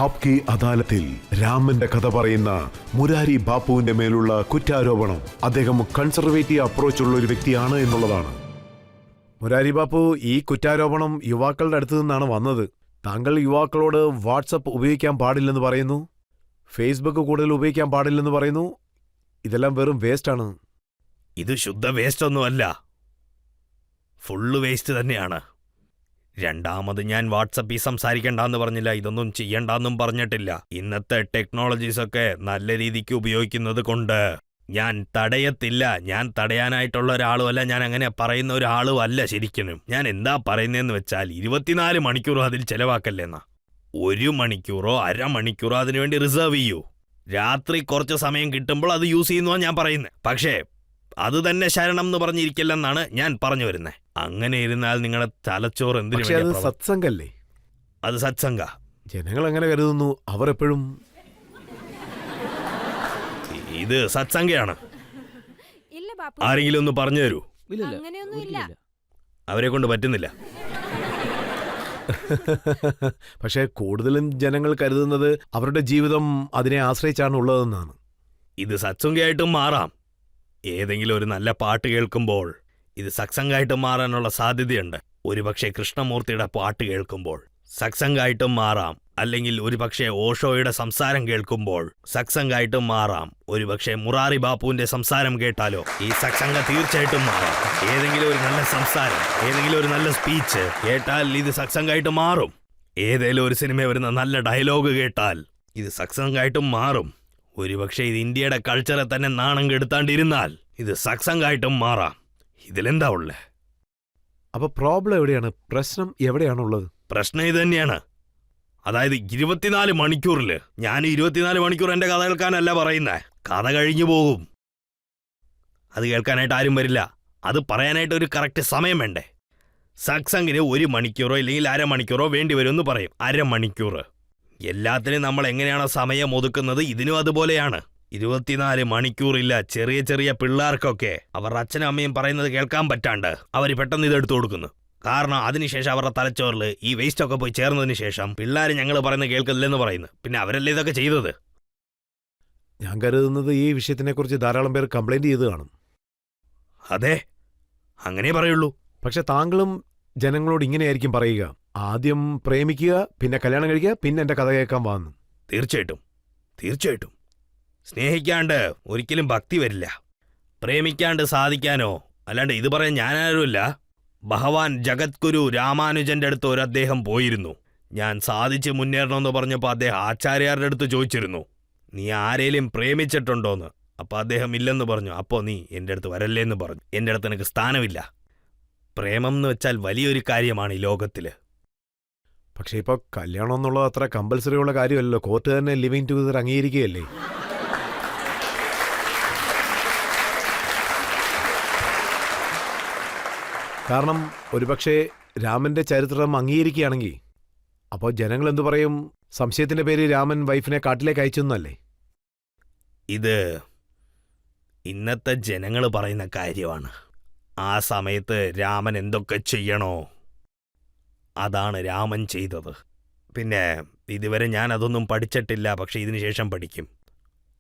ആപ്കി അദാലത്തിൽ രാമന്റെ കഥ പറയുന്ന മുരാരി ബാപ്പുവിന്റെ മേലുള്ള കുറ്റാരോപണം അദ്ദേഹം കൺസർവേറ്റീവ് അപ്രോച്ചുള്ള ഒരു വ്യക്തിയാണ് എന്നുള്ളതാണ്. മുരാരി ബാപ്പു, ഈ കുറ്റാരോപണം യുവാക്കളുടെ അടുത്തു നിന്നാണ് വന്നത്. താങ്കൾ യുവാക്കളോട് വാട്സപ്പ് ഉപയോഗിക്കാൻ പാടില്ലെന്ന് പറയുന്നു, ഫേസ്ബുക്ക് കൂടുതൽ ഉപയോഗിക്കാൻ പാടില്ലെന്ന് പറയുന്നു. ഇതെല്ലാം വെറും വേസ്റ്റാണ്. ഇത് ശുദ്ധ വേസ്റ്റ് ഒന്നുമല്ല, ഫുള്ള് വേസ്റ്റ് തന്നെയാണ്. രണ്ടാമത് ഞാൻ വാട്സപ്പിൽ സംസാരിക്കണ്ടെന്ന് പറഞ്ഞില്ല, ഇതൊന്നും ചെയ്യണ്ടെന്നും പറഞ്ഞിട്ടില്ല. ഇന്നത്തെ ടെക്നോളജീസൊക്കെ നല്ല രീതിക്ക് ഉപയോഗിക്കുന്നത് കൊണ്ട് ഞാൻ തടയത്തില്ല. ഞാൻ തടയാനായിട്ടുള്ള ഒരാളുമല്ല, ഞാൻ അങ്ങനെ പറയുന്ന ഒരാളും അല്ല. ശരിക്കും ഞാൻ എന്താ പറയുന്നതെന്ന് വെച്ചാൽ 24 മണിക്കൂറോ അതിൽ ചെലവാക്കല്ലേന്നാ. 1 മണിക്കൂറോ അരമണിക്കൂറോ അതിനുവേണ്ടി റിസർവ് ചെയ്യൂ. രാത്രി കുറച്ച് സമയം കിട്ടുമ്പോൾ അത് യൂസ് ചെയ്യുന്നതാണ് ഞാൻ പറയുന്നത്. പക്ഷേ അത് തന്നെ ശരണം എന്ന് പറഞ്ഞിരിക്കില്ലെന്നാണ് ഞാൻ പറഞ്ഞു വരുന്നത്. അങ്ങനെ ഇരുന്നാൽ നിങ്ങളുടെ തലച്ചോറ് എന്തിനു സത്സംഗല്ലേ? അത് സത്സംഗ. ജനങ്ങൾ എങ്ങനെ കരുതുന്നു? അവർ എപ്പോഴും ഇത് സത്സംഗയാണ്. ആരെങ്കിലും ഒന്ന് പറഞ്ഞു തരൂ. അവരെ കൊണ്ട് പറ്റുന്നില്ല. പക്ഷേ കൂടുതലും ജനങ്ങൾ കരുതുന്നത് അവരുടെ ജീവിതം അതിനെ ആശ്രയിച്ചാണ് ഉള്ളതെന്നാണ്. ഇത് സത്സംഗയായിട്ടും മാറാം. ഏതെങ്കിലും ഒരു നല്ല പാട്ട് കേൾക്കുമ്പോൾ ഇത് സത്സംഗായിട്ടും മാറാനുള്ള സാധ്യതയുണ്ട്. ഒരുപക്ഷെ കൃഷ്ണമൂർത്തിയുടെ പാട്ട് കേൾക്കുമ്പോൾ സത്സംഗായിട്ടും മാറാം. അല്ലെങ്കിൽ ഒരുപക്ഷെ ഓഷോയുടെ സംസാരം കേൾക്കുമ്പോൾ സത്സംഗായിട്ടും മാറാം. ഒരുപക്ഷെ മുറാരി ബാപ്പുവിന്റെ സംസാരം കേട്ടാലോ ഈ സത്സംഗ തീർച്ചയായിട്ടും മാറാം. ഏതെങ്കിലും ഒരു നല്ല സംസാരം, ഏതെങ്കിലും ഒരു നല്ല സ്പീച്ച് കേട്ടാൽ ഇത് സത്സംഗായിട്ട് മാറും. ഏതെങ്കിലും ഒരു സിനിമ വരുന്ന നല്ല ഡയലോഗ് കേട്ടാൽ ഇത് സത്സംഗായിട്ടും മാറും. ഒരുപക്ഷെ ഇത് ഇന്ത്യയുടെ കൾച്ചറെ തന്നെ നാണം കെടുത്താണ്ടിരുന്നാൽ ഇത് സത്സംഗായിട്ടും മാറാം. ഇതിലെന്താ ഉള്ളേ? അപ്പൊ പ്രോബ്ലം എവിടെയാണ്? പ്രശ്നം എവിടെയാണുള്ളത്? പ്രശ്നം ഇത് തന്നെയാണ്. അതായത് 24 മണിക്കൂറിൽ ഞാൻ 24 മണിക്കൂർ എന്റെ കഥ കേൾക്കാനല്ല പറയുന്നേ. കഥ കഴിഞ്ഞു പോകും. അത് കേൾക്കാനായിട്ട് ആരും വരില്ല. അത് പറയാനായിട്ട് ഒരു കറക്റ്റ് സമയം വേണ്ടേ? സത്സംഗിന് 1 മണിക്കൂറോ ഇല്ലെങ്കിൽ അരമണിക്കൂറോ വേണ്ടി വരുമെന്ന് പറയും. അരമണിക്കൂർ. എല്ലാത്തിനും നമ്മൾ എങ്ങനെയാണോ സമയം ഒതുക്കുന്നത്, ഇതിനും അതുപോലെയാണ്. 24 മണിക്കൂറില്ല. ചെറിയ ചെറിയ പിള്ളേർക്കൊക്കെ അവരുടെ അച്ഛനും അമ്മയും പറയുന്നത് കേൾക്കാൻ പറ്റാണ്ട് അവർ പെട്ടെന്ന് ഇതെടുത്തു കൊടുക്കുന്നു. കാരണം അതിനുശേഷം അവരുടെ തലച്ചോറിൽ ഈ വേസ്റ്റൊക്കെ പോയി ചേർന്നതിന് ശേഷം പിള്ളേർ ഞങ്ങൾ പറയുന്നത് കേൾക്കില്ലെന്ന് പറയുന്നു. പിന്നെ അവരല്ലേ ഇതൊക്കെ ചെയ്തത്? ഞാൻ കരുതുന്നത് ഈ വിഷയത്തിനെക്കുറിച്ച് ധാരാളം പേർ കംപ്ലൈന്റ് ചെയ്ത് കാണും. അതെ, അങ്ങനെ പറയുള്ളൂ. പക്ഷെ താങ്കളും ജനങ്ങളോട് ഇങ്ങനെയായിരിക്കും പറയുക: ആദ്യം പ്രേമിക്കുക, പിന്നെ കല്യാണം കഴിക്കുക, പിന്നെ എന്റെ കഥ കേൾക്കാൻ വന്നു. തീർച്ചയായിട്ടും, തീർച്ചയായിട്ടും. സ്നേഹിക്കാണ്ട് ഒരിക്കലും ഭക്തി വരില്ല. പ്രേമിക്കാണ്ട് സാധിക്കാനോ അല്ലാണ്ട് ഇത് പറയാൻ ഞാനാരുമില്ല. ഭഗവാൻ ജഗദ്ഗുരു രാമാനുജന്റെ അടുത്ത് ഒരു അദ്ദേഹം പോയിരുന്നു. ഞാൻ സാധിച്ച് മുന്നേറണമെന്ന് പറഞ്ഞപ്പോൾ അദ്ദേഹം ആചാര്യരുടെ അടുത്ത് ചോദിച്ചിരുന്നു, നീ ആരേലും പ്രേമിച്ചിട്ടുണ്ടോന്ന്. അപ്പോൾ അദ്ദേഹം ഇല്ലെന്ന് പറഞ്ഞു. അപ്പോൾ നീ എൻ്റെ അടുത്ത് വരല്ലേന്ന് പറഞ്ഞു. എൻ്റെ അടുത്ത് എനിക്ക് സ്ഥാനമില്ല. പ്രേമം എന്ന് വെച്ചാൽ വലിയൊരു കാര്യമാണ് ഈ ലോകത്തില്. പക്ഷെ ഇപ്പൊ കല്യാണം എന്നുള്ളത് അത്ര കമ്പൽസറി ഉള്ള കാര്യമല്ലല്ലോ. കോർട്ട് തന്നെ ലിവിങ് ടുഗദർ അംഗീകരിക്കുകയല്ലേ? കാരണം ഒരുപക്ഷെ രാമന്റെ ചരിത്രം അംഗീകരിക്കുകയാണെങ്കിൽ അപ്പോൾ ജനങ്ങൾ എന്തു പറയും? സംശയത്തിന്റെ പേര് രാമൻ വൈഫിനെ കാട്ടിലേക്ക് അയച്ചെന്നല്ലേ? ഇത് ഇന്നത്തെ ജനങ്ങൾ പറയുന്ന കാര്യമാണ്. ആ സമയത്ത് രാമൻ എന്തൊക്കെ ചെയ്യണോ അതാണ് രാമൻ ചെയ്തത്. പിന്നെ ഇതുവരെ ഞാൻ അതൊന്നും പഠിച്ചിട്ടില്ല. പക്ഷെ ഇതിനുശേഷം പഠിക്കും.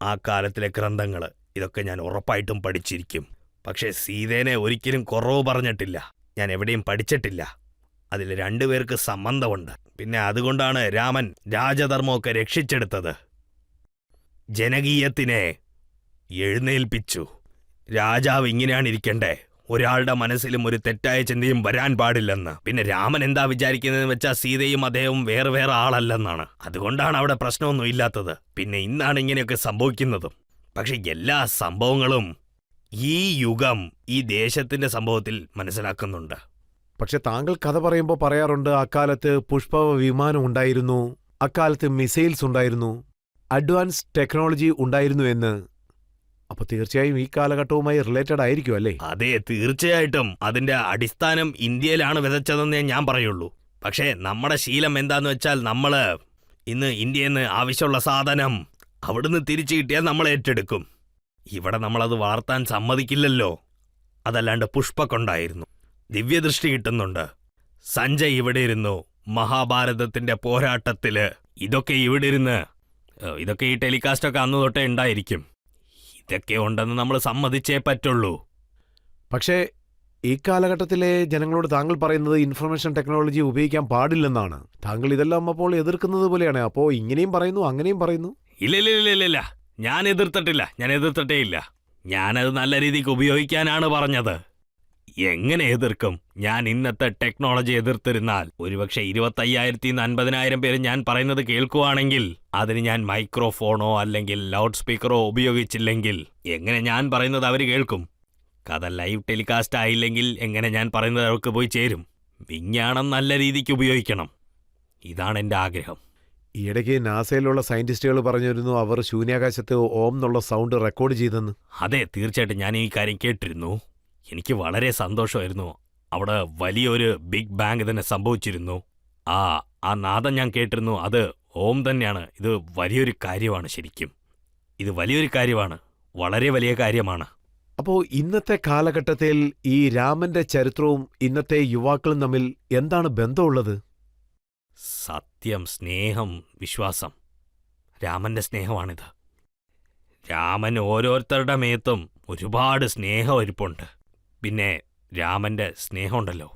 ആ കാലത്തിലെ ഗ്രന്ഥങ്ങൾ ഇതൊക്കെ ഞാൻ ഉറപ്പായിട്ടും പഠിച്ചിരിക്കും. പക്ഷെ സീതേനെ ഒരിക്കലും കുറവ് പറഞ്ഞിട്ടില്ല. ഞാൻ എവിടെയും പഠിച്ചിട്ടില്ല. അതിൽ 2 പേർക്ക് സംബന്ധമുണ്ട്. പിന്നെ അതുകൊണ്ടാണ് രാമൻ രാജധർമ്മമൊക്കെ രക്ഷിച്ചെടുത്തത്. ജനകീയത്തിനെ എഴുന്നേൽപ്പിച്ചു. രാജാവ് ഇങ്ങനെയാണ് ഇരിക്കണ്ടേ, ഒരാളുടെ മനസ്സിലും ഒരു തെറ്റായ ചിന്തയും വരാൻ പാടില്ലെന്ന്. പിന്നെ രാമൻ എന്താ വിചാരിക്കുന്നതെന്ന് വെച്ചാൽ സീതയും അദ്ദേഹവും വേറെ വേറെ ആളല്ലെന്നാണ്. അതുകൊണ്ടാണ് അവിടെ പ്രശ്നമൊന്നും ഇല്ലാത്തത്. പിന്നെ ഇന്നാണ് ഇങ്ങനെയൊക്കെ സംഭവിക്കുന്നതും. പക്ഷെ എല്ലാ സംഭവങ്ങളും ഈ യുഗം ഈ ദേശത്തിന്റെ സംഭവത്തിൽ മനസ്സിലാക്കുന്നുണ്ട്. പക്ഷെ താങ്കൾ കഥ പറയുമ്പോൾ പറയാറുണ്ട്, അക്കാലത്ത് പുഷ്പ വിമാനം ഉണ്ടായിരുന്നു, അക്കാലത്ത് മിസൈൽസ് ഉണ്ടായിരുന്നു, അഡ്വാൻസ് ടെക്നോളജി ഉണ്ടായിരുന്നു എന്ന്. അപ്പൊ തീർച്ചയായും ഈ കാലഘട്ടവുമായി റിലേറ്റഡ് ആയിരിക്കും അല്ലേ? അതെ, തീർച്ചയായിട്ടും. അതിന്റെ അടിസ്ഥാനം ഇന്ത്യയിലാണ് വിതച്ചതെന്നേ ഞാൻ പറയുള്ളൂ. പക്ഷേ നമ്മുടെ ശീലം എന്താന്ന് വെച്ചാൽ നമ്മള് ഇന്ന് ഇന്ത്യയിൽ നിന്ന് ആവശ്യമുള്ള സാധനം അവിടുന്ന് തിരിച്ചു കിട്ടിയാൽ നമ്മൾ ഏറ്റെടുക്കും. ഇവിടെ നമ്മളത് വളർത്താൻ സമ്മതിക്കില്ലല്ലോ. അതല്ലാണ്ട് പുഷ്പക്കൊണ്ടായിരുന്നു. ദിവ്യദൃഷ്ടി കിട്ടുന്നുണ്ട്. സഞ്ജയ് ഇവിടെ ഇരുന്നു മഹാഭാരതത്തിന്റെ പോരാട്ടത്തില് ഇതൊക്കെ ഇവിടെ ഇരുന്ന് ഇതൊക്കെ ഈ ടെലികാസ്റ്റൊക്കെ അന്ന് തൊട്ടേ ഉണ്ടായിരിക്കും. ഇതൊക്കെ ഉണ്ടെന്ന് നമ്മൾ സമ്മതിച്ചേ പറ്റുള്ളൂ. പക്ഷേ ഈ കാലഘട്ടത്തിലെ ജനങ്ങളോട് താങ്കൾ പറയുന്നത് ഇൻഫർമേഷൻ ടെക്നോളജി ഉപയോഗിക്കാൻ പാടില്ലെന്നാണ്. താങ്കൾ ഇതെല്ലാം അപ്പോൾ എതിർക്കുന്നത് പോലെയാണ്. അപ്പോൾ ഇങ്ങനെയും പറയുന്നു അങ്ങനെയും പറയുന്നു. ഇല്ല, ഞാൻ എതിർത്തിട്ടേ ഇല്ല. ഞാനത് നല്ല രീതിക്ക് ഉപയോഗിക്കാനാണ് പറഞ്ഞത്. എങ്ങനെ എതിർക്കും? ഞാൻ ഇന്നത്തെ ടെക്നോളജി എതിർത്തിരുന്നാൽ ഒരുപക്ഷെ 25,000 50,000 പേര് ഞാൻ പറയുന്നത് കേൾക്കുവാണെങ്കിൽ അതിന് ഞാൻ മൈക്രോഫോണോ അല്ലെങ്കിൽ ലൗഡ് സ്പീക്കറോ ഉപയോഗിച്ചില്ലെങ്കിൽ എങ്ങനെ ഞാൻ പറയുന്നത് അവർ കേൾക്കും? കഥ ലൈവ് ടെലികാസ്റ്റ് ആയില്ലെങ്കിൽ എങ്ങനെ ഞാൻ പറയുന്നത് അവർക്ക് പോയി ചേരും? വിജ്ഞാനം നല്ല രീതിക്ക് ഉപയോഗിക്കണം. ഇതാണ് എൻ്റെ ആഗ്രഹം. ഈയിടയ്ക്ക് നാസയിലുള്ള സയന്റിസ്റ്റുകൾ പറഞ്ഞിരുന്നു അവർ ശൂന്യാകാശത്ത് ഓം എന്നുള്ള സൗണ്ട് റെക്കോർഡ് ചെയ്തെന്ന്. അതെ, തീർച്ചയായിട്ടും ഞാൻ ഈ കാര്യം കേട്ടിരുന്നു. എനിക്ക് വളരെ സന്തോഷമായിരുന്നു. അവിടെ വലിയൊരു ബിഗ് ബാങ് തന്നെ സംഭവിച്ചിരുന്നു. ആ നാദം ഞാൻ കേട്ടിരുന്നു. അത് ഓം തന്നെയാണ്. ഇത് വലിയൊരു കാര്യമാണ്. ശരിക്കും ഇത് വലിയൊരു കാര്യമാണ്. വളരെ വലിയ കാര്യമാണ്. അപ്പോൾ ഇന്നത്തെ കാലഘട്ടത്തിൽ ഈ രാമന്റെ ചരിത്രവും ഇന്നത്തെ യുവാക്കളും തമ്മിൽ എന്താണ് ബന്ധമുള്ളത്? സത്യം, സ്നേഹം, വിശ്വാസം. രാമന്റെ സ്നേഹമാണിത്. രാമൻ ഓരോരുത്തരുടെ മേത്തും ഒരുപാട് സ്നേഹം ഇരിപ്പുണ്ട്. പിന്നെ രാമന്റെ സ്നേഹമുണ്ടല്ലോ.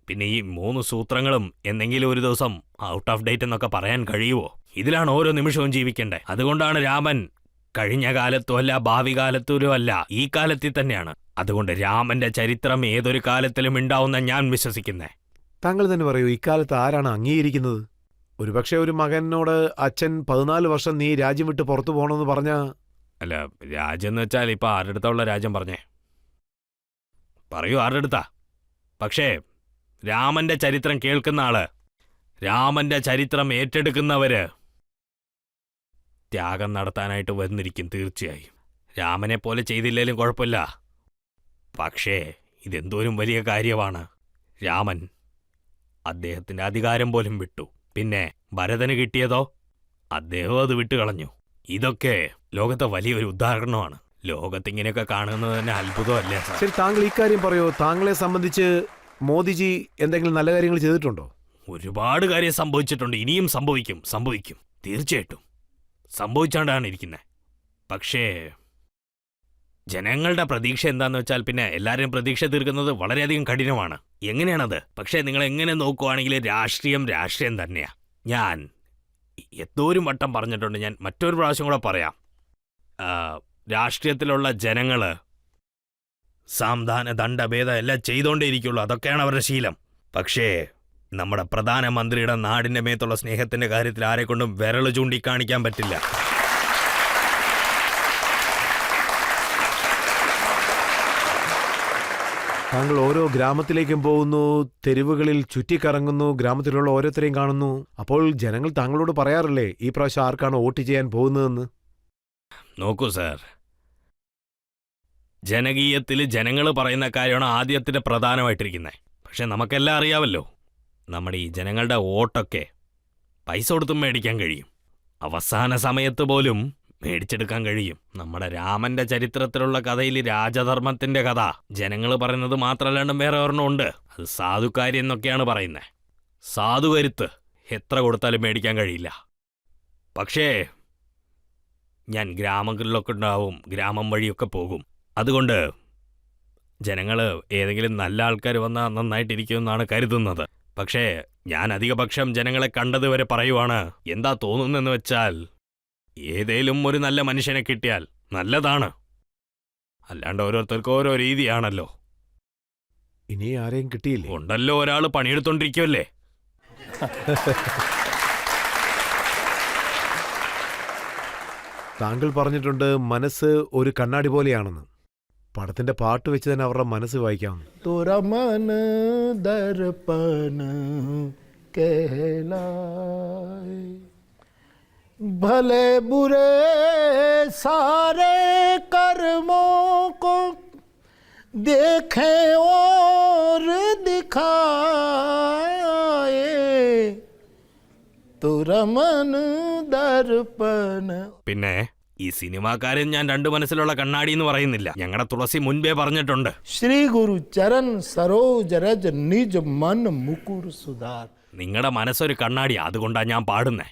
പിന്നെ ഈ 3 സൂത്രങ്ങളും എന്തെങ്കിലും ഒരു ദിവസം ഔട്ട് ഓഫ് ഡേറ്റ് എന്നൊക്കെ പറയാൻ കഴിയുമോ? ഇതിലാണ് ഓരോ നിമിഷവും ജീവിക്കേണ്ടേ. അതുകൊണ്ടാണ് രാമൻ കഴിഞ്ഞ കാലത്തും അല്ല ഭാവി കാലത്തിലും അല്ല, ഈ കാലത്തിൽ തന്നെയാണ്. അതുകൊണ്ട് രാമന്റെ ചരിത്രം ഏതൊരു കാലത്തിലും ഉണ്ടാവുന്ന ഞാൻ വിശ്വസിക്കുന്നേ. താങ്കൾ തന്നെ പറയൂ, ഇക്കാലത്ത് ആരാണ് അംഗീകരിക്കുന്നത്? ഒരുപക്ഷെ ഒരു മകനോട് അച്ഛൻ 14 വർഷം നീ രാജ്യം വിട്ട് പുറത്തു പോകണമെന്ന് പറഞ്ഞ... അല്ല, രാജ്യം എന്ന് വെച്ചാൽ ഇപ്പൊ ആരുടെ അടുത്തുള്ള രാജ്യം പറഞ്ഞേ? പറയൂ, ആരുടെ അടുത്താ? പക്ഷേ രാമന്റെ ചരിത്രം കേൾക്കുന്ന ആള്, രാമന്റെ ചരിത്രം ഏറ്റെടുക്കുന്നവര് ത്യാഗം നടത്താനായിട്ട് വന്നിരിക്കും. തീർച്ചയായും രാമനെ പോലെ ചെയ്തില്ലേലും കുഴപ്പമില്ല. പക്ഷേ ഇതെന്തോരും വലിയ കാര്യമാണ്. രാമൻ അദ്ദേഹത്തിന്റെ അധികാരം പോലും വിട്ടു. പിന്നെ ഭരതന് കിട്ടിയതോ? അദ്ദേഹം അത് വിട്ടുകളഞ്ഞു. ഇതൊക്കെ ലോകത്തെ വലിയൊരു ഉദാഹരണമാണ്. ലോകത്തിങ്ങനെയൊക്കെ കാണുന്നത് തന്നെ അത്ഭുതമല്ലേ സാർ? ശരി, താങ്കൾ ഇക്കാര്യം പറയോ. താങ്കളെ സംബന്ധിച്ച് മോദിജി എന്തെങ്കിലും നല്ല കാര്യങ്ങൾ ചെയ്തിട്ടുണ്ടോ? ഒരുപാട് കാര്യം സംഭവിച്ചിട്ടുണ്ട്. ഇനിയും സംഭവിക്കും. തീർച്ചയായിട്ടും സംഭവിച്ചാണ്ടാണ് ഇരിക്കുന്നത്. പക്ഷേ ജനങ്ങളുടെ പ്രതീക്ഷ എന്താന്ന് വെച്ചാൽ പിന്നെ എല്ലാവരും പ്രതീക്ഷ തീർക്കുന്നത് വളരെയധികം കഠിനമാണ്. എങ്ങനെയാണത്? പക്ഷേ നിങ്ങൾ എങ്ങനെ നോക്കുവാണെങ്കിൽ രാഷ്ട്രീയം തന്നെയാ. ഞാൻ എന്തോരും വട്ടം പറഞ്ഞിട്ടുണ്ട്. ഞാൻ മറ്റൊരു പ്രാവശ്യം കൂടെ പറയാം. രാഷ്ട്രീയത്തിലുള്ള ജനങ്ങള് സാംധാന ദണ്ഡഭേദം എല്ലാം ചെയ്തോണ്ടേയിരിക്കുള്ളൂ. അതൊക്കെയാണ് അവരുടെ ശീലം. പക്ഷേ നമ്മുടെ പ്രധാനമന്ത്രിയുടെ നാടിന്റെ മേത്തുള്ള സ്നേഹത്തിന്റെ കാര്യത്തിൽ ആരെക്കൊണ്ടും വിരൽ ചൂണ്ടിക്കാണിക്കാൻ പറ്റില്ല. താങ്കൾ ഓരോ ഗ്രാമത്തിലേക്കും പോകുന്നു, തെരുവുകളിൽ ചുറ്റിക്കറങ്ങുന്നു, ഗ്രാമത്തിലുള്ള ഓരോരുത്തരെയും കാണുന്നു. അപ്പോൾ ജനങ്ങൾ താങ്കളോട് പറയാറില്ലേ ഈ പ്രാവശ്യം ആർക്കാണ് വോട്ട് ചെയ്യാൻ പോകുന്നതെന്ന്? നോക്കൂ സാർ, ജനകീയത്തിൽ ജനങ്ങൾ പറയുന്ന കാര്യമാണ് ആദ്യത്തിന് പ്രധാനമായിട്ടിരിക്കുന്നത്. പക്ഷെ നമുക്കെല്ലാം അറിയാമല്ലോ, നമ്മുടെ ഈ ജനങ്ങളുടെ വോട്ടൊക്കെ പൈസ കൊടുത്തും മേടിക്കാൻ കഴിയും. അവസാന സമയത്ത് പോലും മേടിച്ചെടുക്കാൻ കഴിയും. നമ്മുടെ രാമന്റെ ചരിത്രത്തിലുള്ള കഥയിൽ രാജധർമ്മത്തിന്റെ കഥ ജനങ്ങൾ പറയുന്നത് മാത്രമല്ലാണ്ടും വേറെ ഒരെണ്ണമുണ്ട്. അത് സാധുക്കാരി എന്നൊക്കെയാണ് പറയുന്നത്. സാധുകരുത്ത് എത്ര കൊടുത്താലും മേടിക്കാൻ കഴിയില്ല. പക്ഷേ ഞാൻ ഗ്രാമങ്ങളിലൊക്കെ ഉണ്ടാവും, ഗ്രാമം വഴിയൊക്കെ പോകും. അതുകൊണ്ട് ജനങ്ങൾ ഏതെങ്കിലും നല്ല ആൾക്കാർ വന്നാൽ നന്നായിട്ടിരിക്കുമെന്നാണ് കരുതുന്നത്. പക്ഷേ ഞാൻ അധികപക്ഷം ജനങ്ങളെ കണ്ടതുവരെ പറയുവാണ്, എന്താ തോന്നുന്നെന്ന് വെച്ചാൽ ഏതേലും ഒരു നല്ല മനുഷ്യനെ കിട്ടിയാൽ നല്ലതാണ്. അല്ലാണ്ട് ഓരോരുത്തർക്കും ഓരോ രീതിയാണല്ലോ. ഇനി ആരെയും കിട്ടിയില്ലേ? ഉണ്ടല്ലോ, ഒരാൾ പണിയെടുത്തോണ്ടിരിക്കുമല്ലേ. താങ്കൾ പറഞ്ഞിട്ടുണ്ട് മനസ്സ് ഒരു കണ്ണാടി പോലെയാണെന്ന്. പടത്തിന്റെ പാട്ട് വെച്ച് തന്നെ അവരുടെ മനസ്സ് വായിക്കാം. തോരാ മൻ ദർപ്പൺ कहलाए भले बुरे सारे कर्मों को देखें और दिखाए तुरा मन दर्पण. പിന്നെ ഈ സിനിമാക്കാരൻ ഞാൻ രണ്ടു മനസ്സിലുള്ള കണ്ണാടി എന്ന് പറയുന്നില്ല. ഞങ്ങളുടെ തുളസി മുൻപേ പറഞ്ഞിട്ടുണ്ട്, ശ്രീ ഗുരു ചരൺ സരോജ രജ നിജ മൻ മുകുർ സുധാർ. നിങ്ങളുടെ മനസ്സൊരു കണ്ണാടി, അതുകൊണ്ടാണ് ഞാൻ പാടുന്നേ.